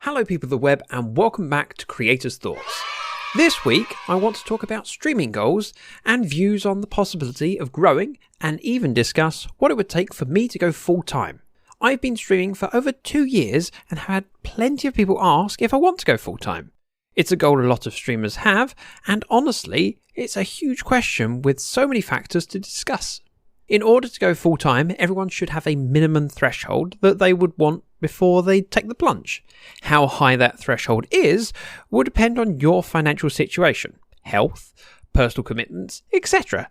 Hello people of the web and welcome back to Creators Thoughts. This week I want to talk about streaming goals and views on the possibility of growing and even discuss what it would take for me to go full time. I've been streaming for over 2 years and have had plenty of people ask if I want to go full time. It's a goal a lot of streamers have, and honestly it's a huge question with so many factors to discuss. In order to go full time, everyone should have a minimum threshold that they would want before they take the plunge. How high that threshold is will depend on your financial situation, health, personal commitments, etc.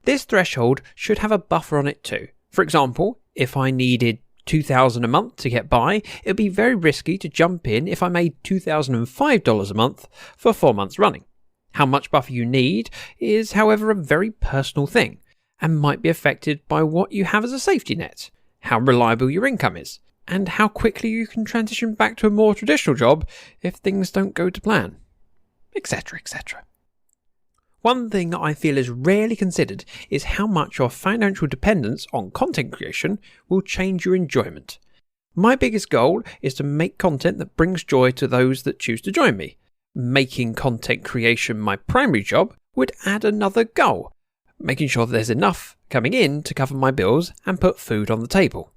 This threshold should have a buffer on it too. For example, if I needed $2,000 a month to get by, it would be very risky to jump in if I made $2,005 a month for 4 months running. How much buffer you need is, however, a very personal thing, and might be affected by what you have as a safety net, how reliable your income is, and how quickly you can transition back to a more traditional job if things don't go to plan, etc, etc. One thing I feel is rarely considered is how much your financial dependence on content creation will change your enjoyment. My biggest goal is to make content that brings joy to those that choose to join me. Making content creation my primary job would add another goal, making sure there's enough coming in to cover my bills and put food on the table.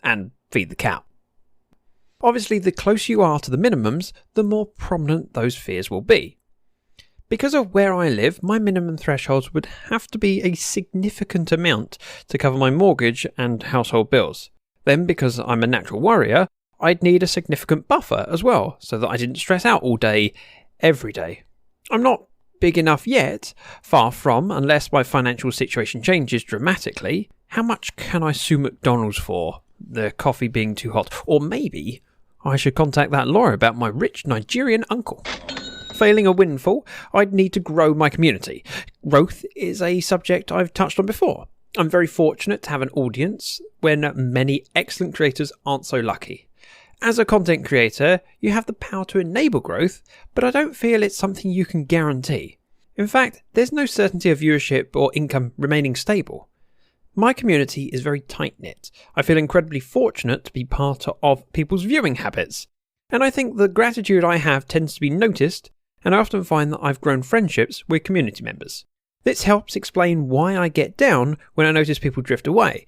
And feed the cow. Obviously, the closer you are to the minimums, the more prominent those fears will be. Because of where I live, my minimum thresholds would have to be a significant amount to cover my mortgage and household bills. Then, because I'm a natural worrier, I'd need a significant buffer as well, so that I didn't stress out all day, every day. I'm not big enough yet, far from, unless my financial situation changes dramatically. How much can I sue McDonald's for? The coffee being too hot. Or maybe I should contact that lawyer about my rich Nigerian uncle. Failing a windfall, I'd need to grow my community. Growth is a subject I've touched on before. I'm very fortunate to have an audience when many excellent creators aren't so lucky. As a content creator, you have the power to enable growth, but I don't feel it's something you can guarantee. In fact, there's no certainty of viewership or income remaining stable. My community is very tight-knit. I feel incredibly fortunate to be part of people's viewing habits. And I think the gratitude I have tends to be noticed, and I often find that I've grown friendships with community members. This helps explain why I get down when I notice people drift away.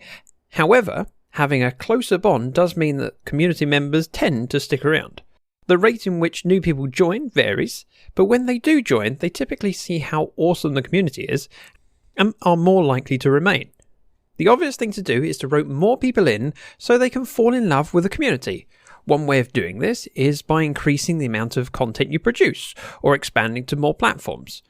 However, having a closer bond does mean that community members tend to stick around. The rate in which new people join varies, but when they do join, they typically see how awesome the community is and are more likely to remain. The obvious thing to do is to rope more people in so they can fall in love with the community. One way of doing this is by increasing the amount of content you produce or expanding to more platforms.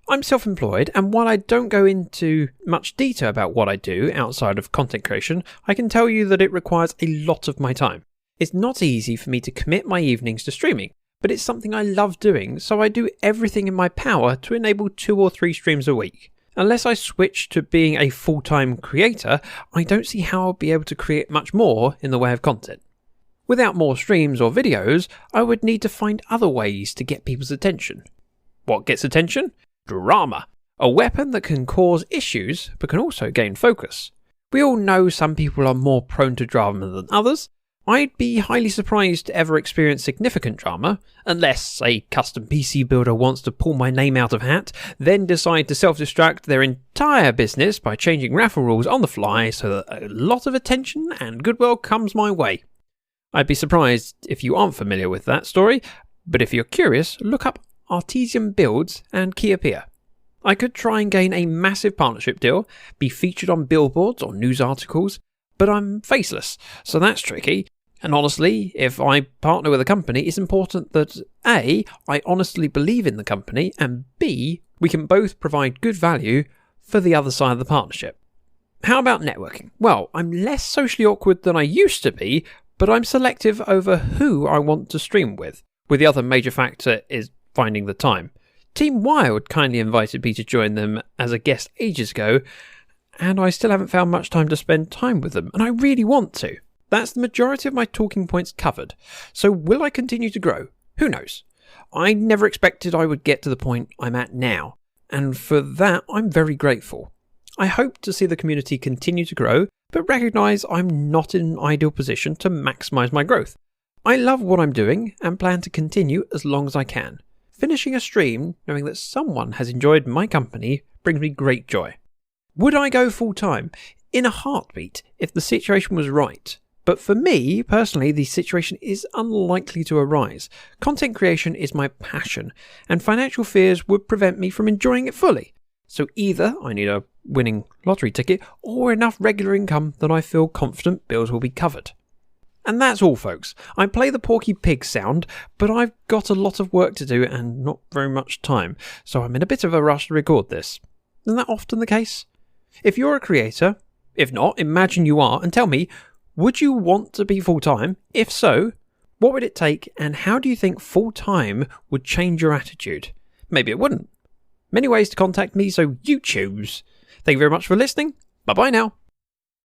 I'm self-employed, and while I don't go into much detail about what I do outside of content creation, I can tell you that it requires a lot of my time. It's not easy for me to commit my evenings to streaming, but it's something I love doing, so I do everything in my power to enable 2 or 3 streams a week. Unless I switch to being a full-time creator, I don't see how I'll be able to create much more in the way of content. Without more streams or videos, I would need to find other ways to get people's attention. What gets attention? Drama. A weapon that can cause issues, but can also gain focus. We all know some people are more prone to drama than others. I'd be highly surprised to ever experience significant drama, unless a custom PC builder wants to pull my name out of hat, then decide to self-destruct their entire business by changing raffle rules on the fly so that a lot of attention and goodwill comes my way. I'd be surprised if you aren't familiar with that story, but if you're curious, look up Artesian Builds and Kia Pia. I could try and gain a massive partnership deal, be featured on billboards or news articles, but I'm faceless, so that's tricky. And honestly, if I partner with a company, it's important that A, I honestly believe in the company, and B, we can both provide good value for the other side of the partnership. How about networking? Well, I'm less socially awkward than I used to be, but I'm selective over who I want to stream with the other major factor is finding the time. Team Wild kindly invited me to join them as a guest ages ago, and I still haven't found much time to spend time with them, and I really want to. That's the majority of my talking points covered. So will I continue to grow? Who knows? I never expected I would get to the point I'm at now, and for that I'm very grateful. I hope to see the community continue to grow, but recognise I'm not in an ideal position to maximise my growth. I love what I'm doing and plan to continue as long as I can. Finishing a stream knowing that someone has enjoyed my company brings me great joy. Would I go full time? In a heartbeat, if the situation was right. But for me, personally, the situation is unlikely to arise. Content creation is my passion, and financial fears would prevent me from enjoying it fully. So either I need a winning lottery ticket or enough regular income that I feel confident bills will be covered. And that's all, folks. I play the Porky Pig sound, but I've got a lot of work to do and not very much time, so I'm in a bit of a rush to record this. Isn't that often the case? If you're a creator, if not, imagine you are, and tell me, would you want to be full-time? If so, what would it take, and how do you think full-time would change your attitude? Maybe it wouldn't. Many ways to contact me, so you choose. Thank you very much for listening. Bye-bye now.